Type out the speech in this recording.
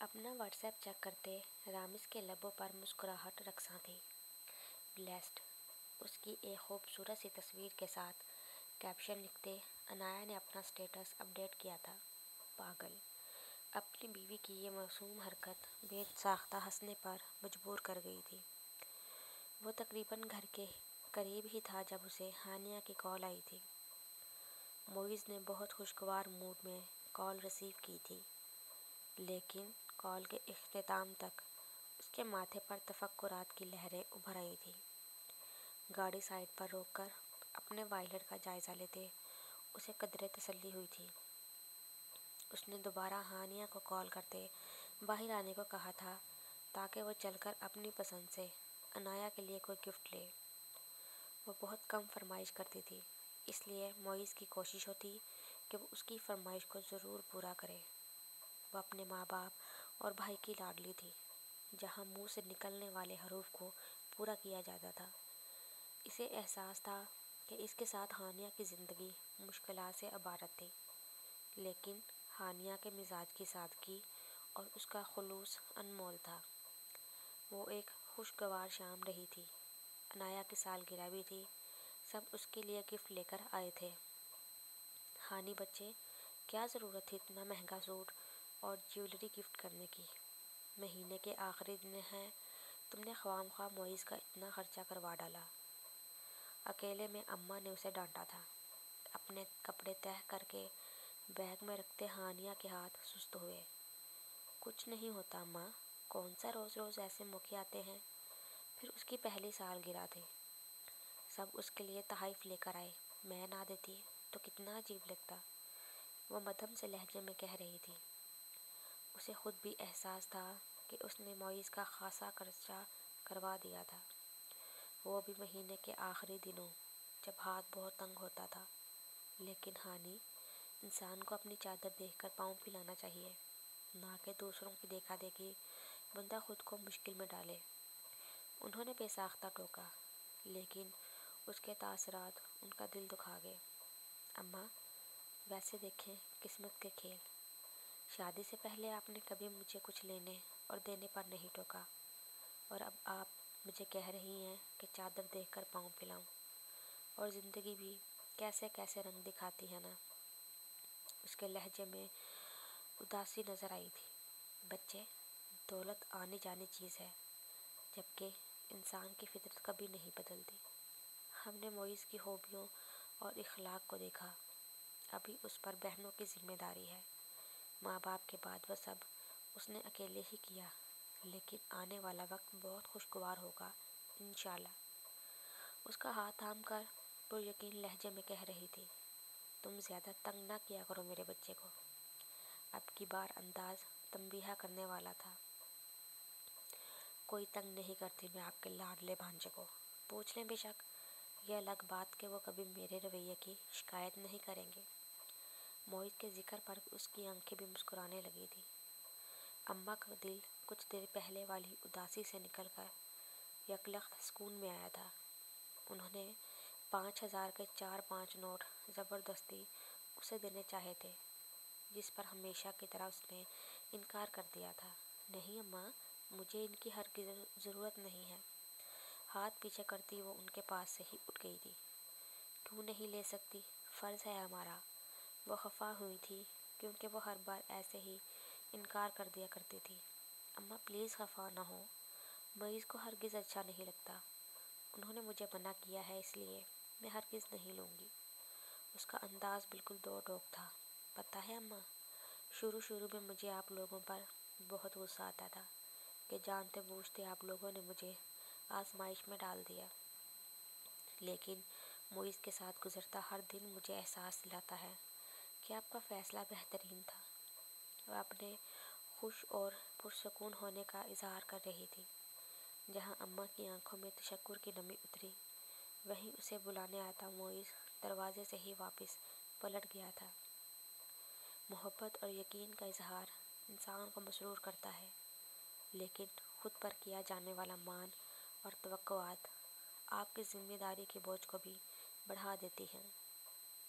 اپنا what's app check کرتے Rams کے لبوں پر مسکراہٹ رقصاں تھی۔ بلیسڈ، اس کی ایک خوبصورت سی تصویر کے ساتھ کیپشن لکھتے عنایا نے اپنا سٹیٹس اپڈیٹ کیا تھا۔ پاگل، اپنی بیوی کی یہ معصوم حرکت بے ساختہ ہنسنے پر مجبور کر گئی تھی۔ وہ تقریباً گھر کے قریب ہی تھا جب اسے ہانیہ کی کال آئی تھی۔ معیز نے بہت خوشگوار موڈ میں کال ریسیو کی تھی، لیکن کال کے اختتام تک اس کے ماتھے پر تفکرات کی لہریں ابھر آئی تھیں۔ گاڑی سائڈ پر روک کر اپنے وائلٹ کا جائزہ لیتے اسے قدرے تسلی ہوئی تھی۔ اس نے دوبارہ ہانیہ کو کال کرتے باہر آنے کو کہا تھا تاکہ وہ چل کر اپنی پسند سے عنایا کے لیے کوئی گفٹ لے۔ وہ بہت کم فرمائش کرتی تھی، اس لیے معیز کی کوشش ہوتی کہ وہ اس کی فرمائش کو ضرور پورا کرے۔ وہ اپنے ماں باپ اور بھائی کی لاڈلی تھی، جہاں منہ سے نکلنے والے حروف کو پورا کیا جاتا تھا۔ اسے احساس تھا کہ اس کے ساتھ ہانیہ کی زندگی مشکلات سے عبارت تھی، لیکن ہانیہ کے مزاج کی سادگی اور اس کا خلوص انمول تھا۔ وہ ایک خوشگوار شام رہی تھی۔ عنایا کی سالگرہ بھی تھی، سب اس کے لیے گفٹ لے کر آئے تھے۔ ہانی بچے، کیا ضرورت تھی اتنا مہنگا سوٹ اور جیولری گفٹ کرنے کی؟ مہینے کے آخری دن ہیں، تم نے خواہ مخواہ معیز کا اتنا خرچہ کروا ڈالا۔ اکیلے میں اماں نے اسے ڈانٹا تھا۔ اپنے کپڑے تہہ کر کے بیگ میں رکھتے ہانیہ کے ہاتھ سست ہوئے۔ کچھ نہیں ہوتا اماں، کون سا روز روز ایسے موقع آتے ہیں؟ پھر اس کی پہلی سالگرہ تھی، سب اس کے لیے تحائف لے کر آئے، میں نہ دیتی تو کتنا عجیب لگتا، وہ مدھم سے لہجے میں کہہ رہی تھی۔ اسے خود بھی احساس تھا کہ اس نے معیز کا خاصا خرچہ کروا دیا تھا، وہ بھی مہینے کے آخری دنوں جب ہاتھ بہت تنگ ہوتا تھا۔ لیکن ہانی، انسان کو اپنی چادر دیکھ کر پاؤں پھلانا چاہیے، نہ کہ دوسروں کی دیکھا دیکھی بندہ خود کو مشکل میں ڈالے۔ انہوں نے بے ساختہ ٹوکا، لیکن اس کے تاثرات ان کا دل دکھا گئے۔ اماں، ویسے دیکھیں قسمت کے کھیل، شادی سے پہلے آپ نے کبھی مجھے کچھ لینے اور دینے پر نہیں ٹوکا، اور اب آپ مجھے کہہ رہی ہیں کہ چادر دیکھ کر پاؤں پھلاؤں، اور زندگی بھی کیسے کیسے رنگ دکھاتی ہے نا۔ اس کے لہجے میں اداسی نظر آئی تھی۔ بچے، دولت آنی جانی چیز ہے، جبکہ انسان کی فطرت کبھی نہیں بدلتی۔ ہم نے معیز کی خوبیوں اور اخلاق کو دیکھا، ابھی اس پر بہنوں کی ذمہ داری ہے۔ ماں باپ کے بعد وہ سب اس نے اکیلے ہی کیا، لیکن آنے والا وقت بہت خوشگوار ہوگا انشاءاللہ۔ اس کا ہاتھ تھام کر پر یقین لہجے میں کہہ رہی تھی، تم زیادہ تنگ نہ کیا کرو میرے بچے کو۔ اب کی بار انداز تنبیہ کرنے والا تھا۔ کوئی تنگ نہیں کرتی میں آپ کے لاڈلے بھانجے کو، پوچھ لیں بے شک، یہ الگ بات کہ وہ کبھی میرے رویے کی شکایت نہیں کریں گے۔ معیز کے ذکر پر اس کی آنکھیں بھی مسکرانے لگی تھی۔ اماں کا دل کچھ دیر پہلے والی اداسی سے نکل کر یکلخت سکون میں آیا تھا۔ انہوں نے 5,000 کے 4-5 نوٹ زبردستی اسے دینے چاہے تھے، جس پر ہمیشہ کی طرح اس نے انکار کر دیا تھا۔ نہیں اماں، مجھے ان کی ہرگز ضرورت نہیں ہے۔ ہاتھ پیچھے کرتی وہ ان کے پاس سے ہی اٹھ گئی تھی۔ کیوں نہیں لے سکتی، فرض ہے ہمارا۔ وہ خفا ہوئی تھی کیونکہ وہ ہر بار ایسے ہی انکار کر دیا کرتی تھی۔ اماں پلیز خفا نہ ہو، معیز کو ہرگز اچھا نہیں لگتا، انہوں نے مجھے منع کیا ہے، اس لیے میں ہرگز نہیں لوں گی۔ اس کا انداز بالکل دو ٹوک تھا۔ پتہ ہے اماں، شروع میں مجھے آپ لوگوں پر بہت غصہ آتا تھا کہ جانتے بوجھتے آپ لوگوں نے مجھے آزمائش میں ڈال دیا، لیکن معیز کے ساتھ گزرتا ہر دن مجھے احساس دلاتا ہے کہ آپ کا فیصلہ بہترین تھا۔ وہ اپنے خوش اور پرسکون ہونے کا اظہار کر رہی تھی۔ جہاں اماں کی آنکھوں میں تشکر کی نمی اتری، وہیں اسے بلانے آتا معیز دروازے سے ہی واپس پلٹ گیا تھا۔ محبت اور یقین کا اظہار انسان کو مسرور کرتا ہے، لیکن خود پر کیا جانے والا مان اور توقعات آپ کی ذمہ داری کے بوجھ کو بھی بڑھا دیتی ہیں۔